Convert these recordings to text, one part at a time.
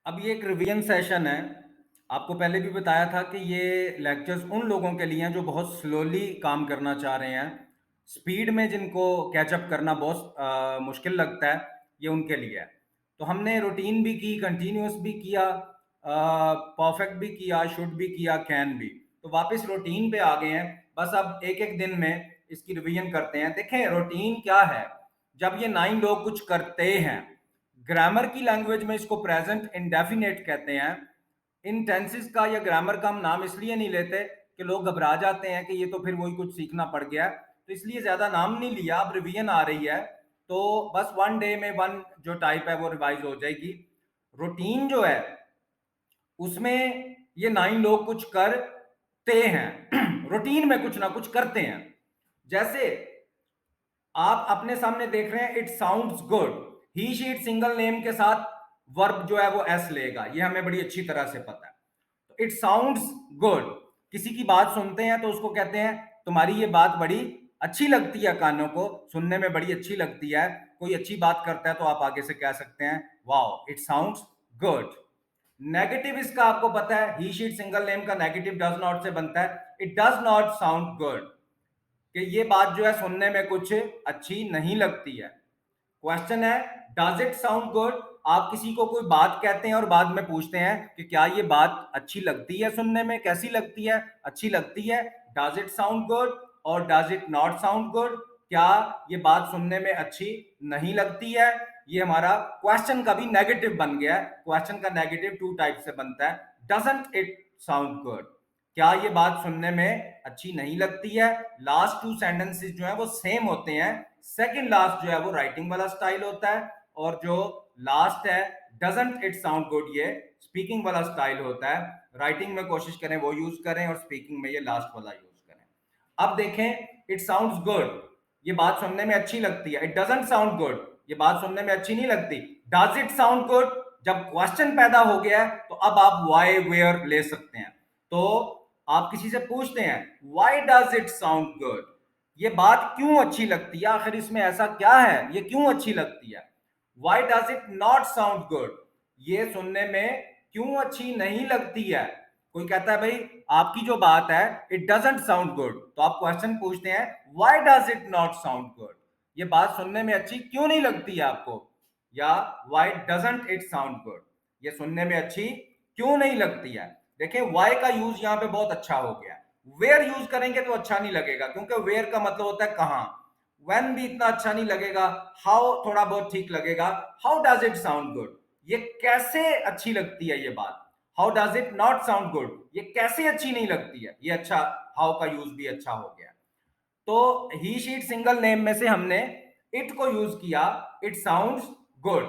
अब ये एक रिवीजन सेशन है। आपको पहले भी बताया था कि ये लेक्चर्स उन लोगों के लिए हैं जो बहुत स्लोली काम करना चाह रहे हैं। स्पीड में जिनको कैचअप करना बहुत मुश्किल लगता है, ये उनके लिए है। तो हमने रूटीन भी की, कंटिन्यूअस भी किया, परफेक्ट भी किया, शुड भी किया, कैन भी। तो वापस रूटीन पे आ गए हैं। बस अब एक एक दिन में इसकी रिवीजन करते हैं। देखें रूटीन क्या है। जब ये 9 लोग कुछ करते हैं, ग्रामर की लैंग्वेज में इसको प्रेजेंट इंडेफिनेट कहते हैं। इन टेंसेस का या ग्रामर का हम नाम इसलिए नहीं लेते कि लोग घबरा जाते हैं कि ये तो फिर वही कुछ सीखना पड़ गया, तो इसलिए ज्यादा नाम नहीं लिया। अब रिवीजन आ रही है तो बस वन डे में वन जो टाइप है वो रिवाइज हो जाएगी। रूटीन जो है उसमें ये 9 लोग कुछ करते हैं रूटीन में कुछ ना कुछ करते हैं। जैसे आप अपने सामने देख रहे हैं, it sounds good. He sheet single name के साथ वर्ब जो है वो एस लेगा, ये हमें बड़ी अच्छी तरह से पता है। तो इट साउंड्स गुड। किसी की बात सुनते हैं तो उसको कहते हैं तुम्हारी ये बात बड़ी अच्छी लगती है, कानों को सुनने में बड़ी अच्छी लगती है। कोई अच्छी बात करता है तो आप आगे से कह सकते हैं wow it sounds good. Negative इसका आपको पता है, ही शीट सिंगल नेम का नेगेटिव डज नॉट से बनता है, it does not sound good, कि ये बात जो है सुनने में कुछ अच्छी नहीं लगती है। क्वेश्चन है डज इट साउंड गुड। आप किसी को कोई बात कहते हैं और बाद में पूछते हैं कि क्या ये बात अच्छी लगती है, सुनने में कैसी लगती है, अच्छी लगती है। डज इट साउंड गुड और does it not sound good, क्या ये बात सुनने में अच्छी नहीं लगती है। ये हमारा क्वेश्चन का भी नेगेटिव बन गया है। क्वेश्चन का नेगेटिव टू टाइप से बनता है। डजंट इट साउंड गुड, क्या ये बात सुनने में अच्छी नहीं लगती है। लास्ट टू सेंटेंसेस जो है वो सेम होते हैं। सेकंड लास्ट जो है वो राइटिंग वाला स्टाइल होता है, और जो लास्ट है डजंट इट साउंड गुड, ये स्पीकिंग वाला स्टाइल होता है। राइटिंग में कोशिश करें वो यूज करें और स्पीकिंग में ये लास्ट वाला यूज करें। अब देखें इट साउंड्स गुड, ये बात सुनने में अच्छी लगती है। इट डजंट साउंड गुड, ये बात सुनने में अच्छी नहीं लगती। डज इट साउंड गुड, जब क्वेश्चन पैदा हो गया है तो अब आप वाई वेयर ले सकते हैं। तो आप किसी से पूछते हैं why does it sound good, ये बात क्यों अच्छी लगती है, आखिर इसमें ऐसा क्या है, ये क्यों अच्छी लगती है। Why does it not sound good, ये सुनने में क्यों अच्छी नहीं लगती है। कोई कहता है भाई आपकी जो बात है इट डजंट साउंड गुड, तो आप क्वेश्चन पूछते हैं why does it not sound good, ये बात सुनने में अच्छी क्यों नहीं लगती है आपको। या why doesn't it sound good, ये सुनने में अच्छी क्यों नहीं लगती है। देखिए व्हाई का यूज यहां पे बहुत अच्छा हो गया। वेयर यूज करेंगे तो अच्छा नहीं लगेगा, क्योंकि वेयर का मतलब होता है कहां। व्हेन भी इतना अच्छा नहीं लगेगा। हाउ थोड़ा बहुत ठीक लगेगा। How does it sound good, ये कैसे अच्छी लगती है ये बात। How does it not sound good, ये कैसे अच्छी नहीं लगती है। ये अच्छा, हाउ का यूज भी अच्छा हो गया। तो ही शीट सिंगल नेम में से हमने इट को यूज किया। इट साउंड्स गुड,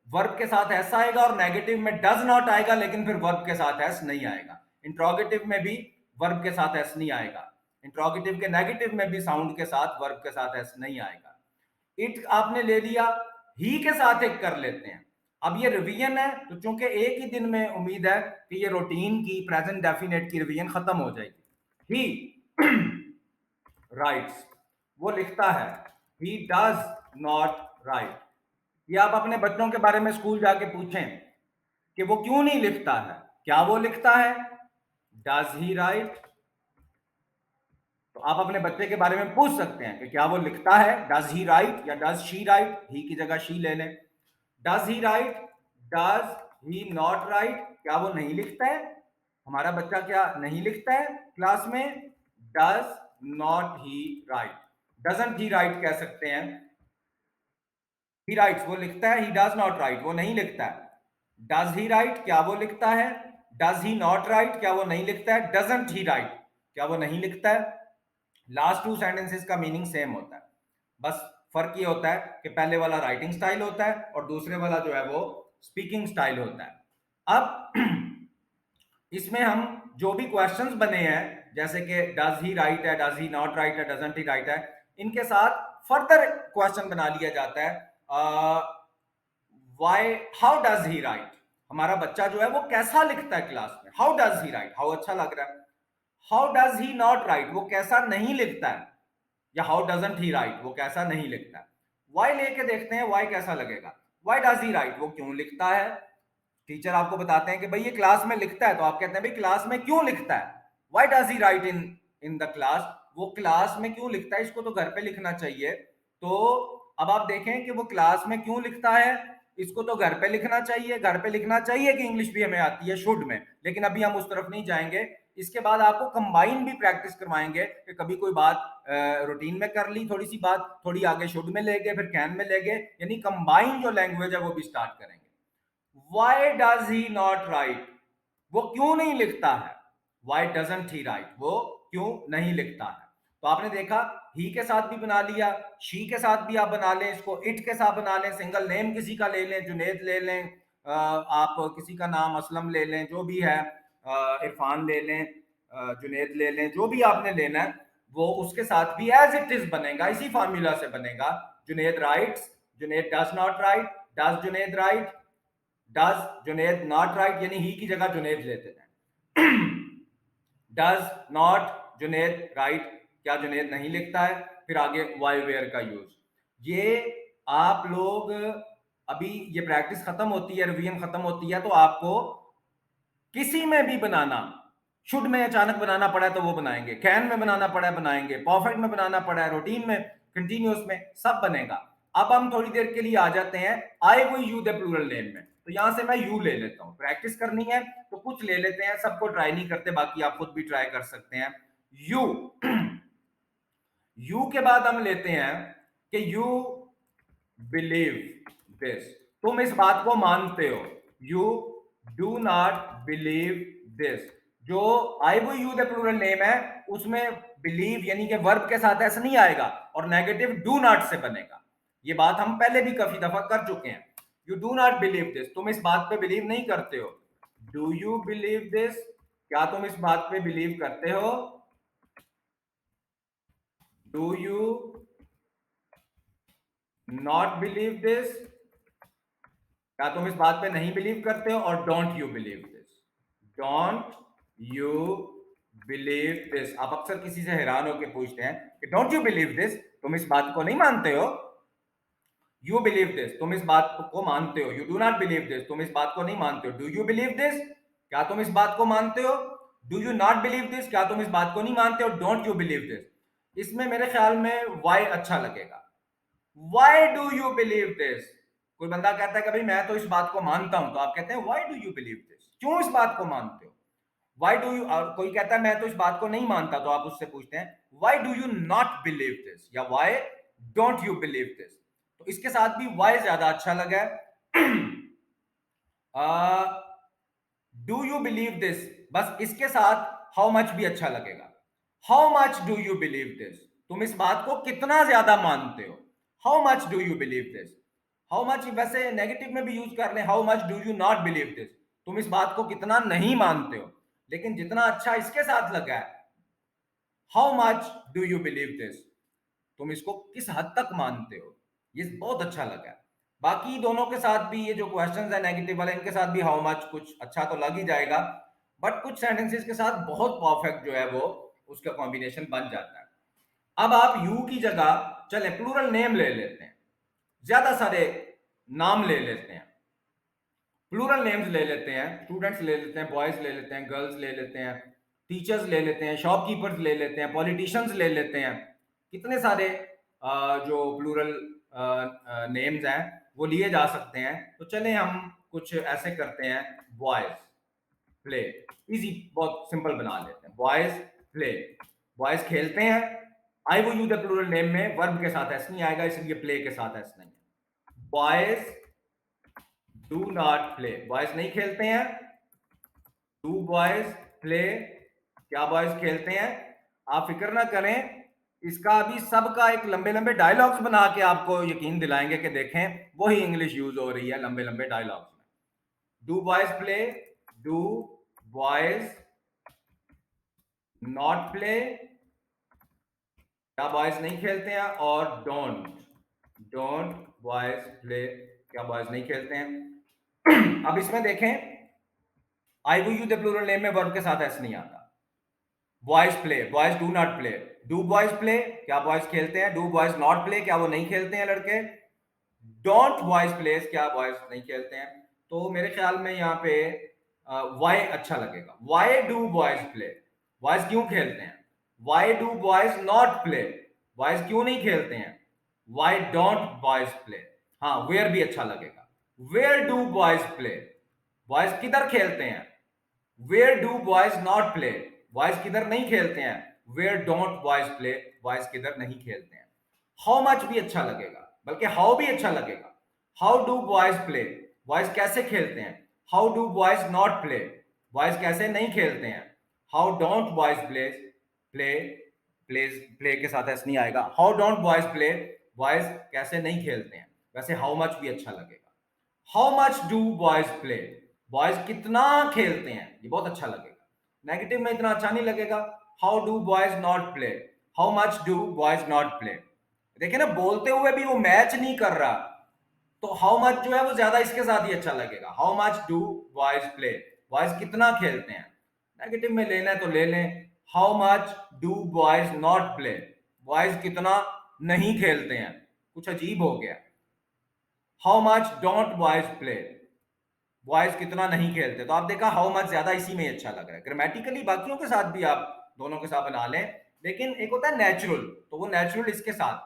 वर्ब के साथ एस आएगा और नेगेटिव में डज नॉट आएगा, लेकिन फिर वर्ब के साथ एस नहीं आएगा। इंट्रोगेटिव में भी वर्ब के साथ एस नहीं आएगा। इंट्रोगेटिव के नेगेटिव में भी साउंड के साथ वर्ब के साथ एस नहीं आएगा। इट आपने ले लिया, ही के साथ एक कर लेते हैं। अब ये रिवीजन है तो चूंकि एक ही दिन में उम्मीद है कि ये रूटीन की प्रेजेंट डेफिनेट की रिवीजन खत्म हो जाएगी। ही राइट्स, वो लिखता है। ही डज नॉट राइट, ये आप अपने बच्चों के बारे में स्कूल जाके पूछें कि वो क्यों नहीं लिखता है, क्या वो लिखता है। डज ही राइट, तो आप अपने बच्चे के बारे में पूछ सकते हैं कि क्या वो लिखता है, डज ही राइट या डज शी राइट, ही की जगह शी ले लें। Does he right, does he not right, क्या वो नहीं लिखता है, हमारा बच्चा क्या नहीं लिखता है क्लास में। Does not he right, doesn't he right कह सकते हैं। ही राइट्स, वो लिखता है। ही डज नॉट राइट, वो नहीं लिखता है। डज ही राइट, क्या वो लिखता है। डज ही नॉट राइट, क्या वो नहीं लिखता है। डजंट ही राइट, क्या वो नहीं लिखता है। लास्ट टू सेंटेंसेस का मीनिंग सेम होता है, बस फर्क ये होता है कि पहले वाला राइटिंग स्टाइल होता है और दूसरे वाला जो है वो स्पीकिंग स्टाइल होता है। अब इसमें हम जो भी क्वेश्चंस बने हैं, जैसे कि डज ही राइट है, डज ही नॉट राइट है, डजंट ही राइट है, इनके साथ फर्दर क्वेश्चन बना लिया जाता है। Why, how does he write, हमारा बच्चा जो है वो कैसा लिखता है क्लास में। How does he right, how अच्छा लग रहा है। How does he not right, वो कैसा नहीं लिखता है। या हाउ डजंट ही राइट, वो कैसा नहीं लिखता है। वाई लेके देखते हैं वाई कैसा लगेगा। वाई डज ही राइट, वो क्यों लिखता है, टीचर आपको बताते हैं कि भाई ये क्लास में लिखता है, तो आप कहते हैं भाई क्लास में क्यों लिखता है, why does he right in in the class, वो क्लास में क्यों लिखता है, इसको तो घर पे लिखना चाहिए। तो अब आप देखें कि वो क्लास में क्यों लिखता है, इसको तो घर पे लिखना चाहिए, घर पे लिखना चाहिए कि इंग्लिश भी हमें आती है शुड में, लेकिन अभी हम उस तरफ नहीं जाएंगे। इसके बाद आपको कंबाइन भी प्रैक्टिस करवाएंगे कि कभी कोई बात रूटीन में कर ली, थोड़ी सी बात थोड़ी आगे शुड में ले गए, फिर कैन में ले गए, यानी कंबाइन जो लैंग्वेज है वो भी स्टार्ट करेंगे। Why does he not write? वो क्यों नहीं लिखता है? Why doesn't he write? वो क्यों नहीं लिखता है? तो आपने देखा ही के साथ भी बना लिया, शी के साथ भी आप बना लें, इसको इट के साथ बना लें, सिंगल नेम किसी का ले लें, जुनेद ले लें, आप किसी का नाम असलम ले लें, जो भी है, इरफान ले लें, जुनेद ले लें, जो भी आपने लेना है वो उसके साथ भी एज इट इज बनेगा, इसी फार्मूला से बनेगा। Junaid rights, Junaid does not right, does Junaid right, does Junaid not right, यानी ही की जगह जुनेद लेते हैं। डज नॉट जुनेद राइट, क्या जुनेद नहीं लिखता है, फिर आगे वाई वेयर का यूज। ये आप लोग अभी ये प्रैक्टिस खत्म होती है, रिवीजन खत्म होती है, तो आपको किसी में भी बनाना, शुड में अचानक बनाना पड़ा है तो वो बनाएंगे, कैन में बनाना पड़ा है बनाएंगे, परफेक्ट में बनाना पड़ा है, रूटीन में, कंटिन्यूअस में, सब बनेगा। अब हम थोड़ी देर के लिए आ जाते हैं I will you the plural name में। तो यहां से मैं यू ले लेता हूं, प्रैक्टिस करनी है तो कुछ ले लेते हैं, सबको ट्राई नहीं करते, बाकी आप खुद भी ट्राई कर सकते हैं। यू यू के बाद हम लेते हैं कि यू बिलीव दिस, तुम इस बात को मानते हो। You do not believe this. जो आई वो यू द प्लूरल नेम है उसमें बिलीव यानी कि वर्ब के साथ ऐसा नहीं आएगा और नेगेटिव डू नॉट से बनेगा। ये बात हम पहले भी काफी दफा कर चुके हैं। You do not believe this, तुम इस बात पे बिलीव नहीं करते हो। डू यू बिलीव दिस, क्या तुम इस बात पे बिलीव करते हो। Do you not believe this, क्या तुम इस बात पे नहीं बिलीव करते हो। और don't you believe this, don't you believe this. आप अक्सर किसी से हैरान होकर पूछते हैं कि डोंट यू बिलीव दिस, तुम इस बात को नहीं मानते हो। यू बिलीव दिस, तुम इस बात को मानते हो। You do not believe this, तुम इस बात को नहीं मानते हो। डू यू बिलीव दिस, क्या तुम इस बात को मानते हो। Do you not believe this, क्या तुम इस बात को नहीं मानते हो। डोंट यू बिलीव दिस, इसमें मेरे ख्याल में वाई अच्छा लगेगा। Why do you believe this, कोई बंदा कहता है कि भाई मैं तो इस बात को मानता हूं, तो आप कहते हैं why do you believe this, क्यों इस बात को मानते हो। व्हाई डू यू, कोई कहता है मैं तो इस बात को नहीं मानता, तो आप उससे पूछते हैं why do you not believe this या why don't you believe this. तो इसके साथ भी व्हाई ज्यादा अच्छा लगा है। डू यू बिलीव दिस, बस इसके साथ हाउ मच भी अच्छा लगेगा। How much do you believe this, तुम इस बात को कितना ज्यादा मानते हो। How much do you believe this, how much वैसे नेगेटिव में भी यूज कर लें। How much do you not believe this, तुम इस बात को कितना नहीं मानते हो। लेकिन जितना अच्छा इसके साथ लगा है, how much do you believe this, तुम इसको किस हद तक मानते हो, ये बहुत अच्छा लगा। बाकी दोनों के साथ भी ये जो क्वेश्चंस है नेगेटिव वाले, इनके साथ भी हाउ मच कुछ अच्छा तो लग ही जाएगा, बट कुछ सेंटेंसेस के साथ बहुत परफेक्ट जो है वो उसका कॉम्बिनेशन बन जाता है। अब आप यू की जगह चले प्लूरल नेम ले लेते हैं, ज्यादा सारे नाम ले लेते हैं, प्लूरल नेम्स ले लेते हैं, स्टूडेंट्स ले लेते हैं, बॉयज ले लेते हैं, गर्ल्स ले लेते हैं, टीचर्स ले लेते हैं, शॉपकीपर्स ले लेते हैं, पॉलिटिशियंस ले लेते हैं। कितने सारे जो प्लूरल नेम्स हैं वो लिए जा सकते हैं। तो चलें हम कुछ ऐसे करते हैं, बॉयज प्ले, इजी, बहुत सिंपल बना लेते हैं। बॉयज प्ले, बॉयज खेलते हैं। आई वो यू द प्लूरल नेम में वर्ब के साथ एस नहीं आएगा, इसलिए प्ले के साथ एस नहीं है। Boys do not play, boys नहीं खेलते हैं। डू बॉयज प्ले, क्या बॉयज खेलते हैं। आप फिक्र ना करें, इसका अभी सबका एक लंबे लंबे डायलॉग्स बना के आपको यकीन दिलाएंगे कि देखें वही इंग्लिश यूज हो रही है लंबे लंबे डायलॉग्स में। Do boys play, do boys not play, क्या बॉयज नहीं खेलते हैं। और डोंट, डोंट बॉयज प्ले, क्या बॉयज नहीं खेलते हैं। अब इसमें देखें आई वो यू द प्लूरल नेम में वर्ब के साथ ऐसे नहीं आता। Boys play, boys do not play. Do boys play, क्या बॉयज खेलते हैं। डू बॉयज नॉट प्ले, क्या वो नहीं खेलते हैं लड़के। डोंट बॉयज प्लेस, क्या बॉयज नहीं खेलते हैं। तो मेरे ख्याल में यहाँ पे वाई अच्छा लगेगा। Why do boys play, boys क्यों खेलते हैं? Why do boys not play, boys क्यों नहीं खेलते हैं? Why don't boys play. हाँ, वेयर भी अच्छा लगेगा। Where do boys play, boys किधर खेलते हैं? Where do boys not play, boys किधर नहीं खेलते हैं? Where don't boys play, boys किधर नहीं खेलते हैं। हाउ मच भी अच्छा लगेगा, बल्कि हाउ भी अच्छा लगेगा। How do boys play, boys कैसे खेलते हैं? How do boys not play, boys कैसे नहीं खेलते हैं? How don't boys play, play plays play के साथ ऐसा नहीं आएगा। How don't boys play, boys कैसे नहीं खेलते हैं। वैसे हाउ मच भी अच्छा लगेगा। How much do boys play, boys कितना खेलते हैं, ये बहुत अच्छा लगेगा। नेगेटिव में इतना अच्छा नहीं लगेगा। How do boys not play, how much do boys not play. देखिए ना, बोलते हुए भी वो मैच नहीं कर रहा, तो हाउ मच जो है वो ज्यादा इसके साथ ही अच्छा लगेगा। How much do boys play, boys कितना खेलते हैं। नेगेटिव में लेना है तो ले लें। How much do boys not play, boys कितना नहीं खेलते हैं। कुछ अजीब हो गया। How much don't boys play, boys कितना नहीं खेलते। तो आप देखा हाउ मच ज्यादा इसी में अच्छा लग रहा है। ग्रामेटिकली बाकियों के साथ भी आप दोनों के साथ बना लें, लेकिन एक होता है नेचुरल, तो वो नेचुरल इसके साथ।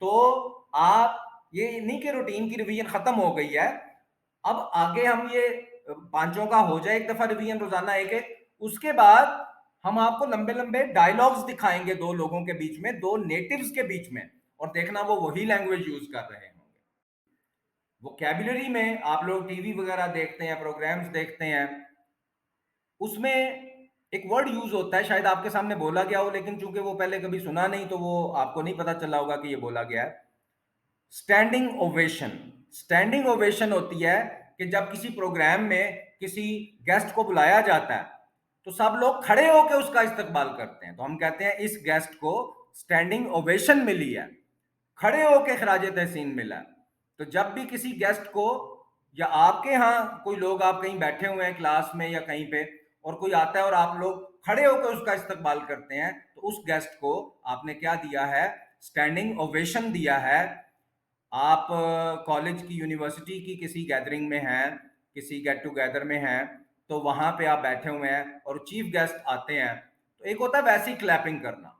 तो आप ये नहीं कि रूटीन की रिवीजन खत्म हो गई है, अब आगे हम ये पांचों का हो जाए एक दफा रिवीजन रोजाना एक एक, उसके बाद हम आपको लंबे लंबे डायलॉग्स दिखाएंगे दो लोगों के बीच में, दो नेटिव्स के बीच में, और देखना वो वही लैंग्वेज यूज कर रहे होंगे। वोकैबुलरी में आप लोग टीवी वगैरह देखते हैं, प्रोग्राम्स देखते हैं, उसमें एक वर्ड यूज होता है, शायद आपके सामने बोला गया हो, लेकिन चूंकि वो पहले कभी सुना नहीं तो वो आपको नहीं पता चला होगा कि ये बोला गया है। Standing ovation. स्टैंडिंग ओवेशन होती है कि जब किसी प्रोग्राम में किसी गेस्ट को बुलाया जाता है तो सब लोग खड़े होकर उसका इस्तकबाल करते हैं, तो हम कहते हैं इस गेस्ट को स्टैंडिंग ओवेशन मिली है, खड़े होकर खराज तहसीन मिला है। तो जब भी किसी गेस्ट को, या आपके यहाँ कोई लोग, आप कहीं बैठे हुए हैं क्लास में या कहीं पे, और कोई आता है और आप लोग खड़े होकर उसका इस्तकबाल करते हैं, तो उस गेस्ट को आपने क्या दिया है? स्टैंडिंग ओवेशन दिया है। आप कॉलेज की, यूनिवर्सिटी की किसी गैदरिंग में हैं, किसी गेट टुगेदर में हैं, तो वहां पे आप बैठे हुए हैं और चीफ गेस्ट आते हैं, तो एक होता है वैसी क्लैपिंग करना,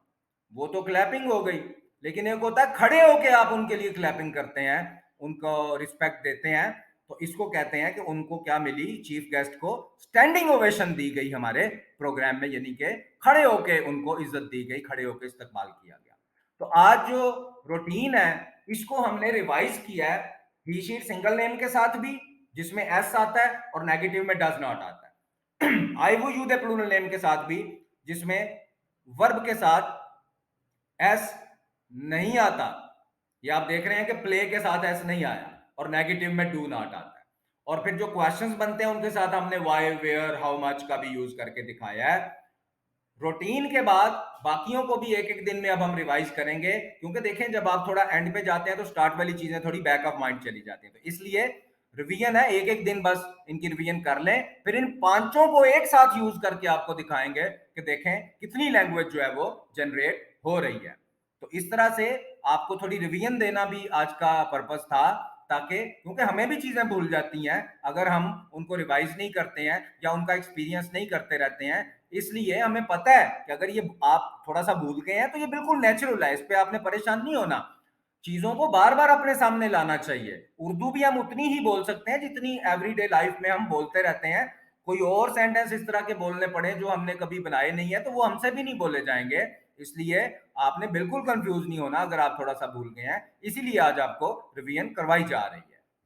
वो तो क्लैपिंग हो गई, लेकिन एक होता है खड़े होके आप उनके लिए क्लैपिंग करते हैं, उनको रिस्पेक्ट देते हैं। तो इसको कहते हैं कि उनको क्या मिली? चीफ गेस्ट को स्टैंडिंग ओवेशन दी गई हमारे प्रोग्राम में, यानी कि खड़े होके उनको इज्जत दी गई, खड़े होके इस्तकबाल किया गया। तो आज जो रूटीन है इसको हमने रिवाइज किया है, ही शी सिंगल नेम के साथ भी, जिसमें एस आता है, और नेगेटिव में डज नॉट आता है। आई वो यू दे प्लूरल नेम के साथ भी, जिसमें वर्ब के साथ एस नहीं आता। ये आप देख रहे हैं कि प्ले के साथ एस नहीं आया, और नेगेटिव में डू नॉट आता है। और फिर जो क्वेश्चंस बनते हैं उनके साथ हमने वाई, वेयर, हाउ मच का भी यूज करके दिखाया है। रूटीन के बाद बाकियों को भी एक एक दिन में अब हम रिवाइज करेंगे, क्योंकि देखें जब आप थोड़ा एंड पे जाते हैं तो स्टार्ट वाली चीजें थोड़ी बैक ऑफ माइंड चली जाती हैं, तो इसलिए रिवीजन है, एक एक दिन बस इनकी रिवीजन कर लें, फिर इन पांचों को एक साथ यूज करके आपको दिखाएंगे कि देखें कितनी लैंग्वेज जो है वो जनरेट हो रही है। तो इस तरह से आपको थोड़ी रिवीजन देना भी आज का पर्पस था, ताकि, क्योंकि हमें भी चीजें भूल जाती हैं अगर हम उनको रिवाइज नहीं करते हैं या उनका एक्सपीरियंस नहीं करते रहते हैं। इसलिए हमें पता है कि अगर ये आप थोड़ा सा भूल गए हैं तो ये बिल्कुल नेचुरल है, इस पे आपने परेशान नहीं होना। चीजों को बार बार अपने सामने लाना चाहिए। उर्दू भी हम उतनी ही बोल सकते हैं जितनी एवरीडे लाइफ में हम बोलते रहते हैं। कोई और सेंटेंस इस तरह के बोलने पड़े जो हमने कभी बनाए नहीं है तो वो हमसे भी नहीं बोले जाएंगे। इसलिए आपने बिल्कुल कंफ्यूज नहीं होना अगर आप थोड़ा सा भूल गए हैं, इसीलिए आज आपको रिवीजन करवाई जा रही है।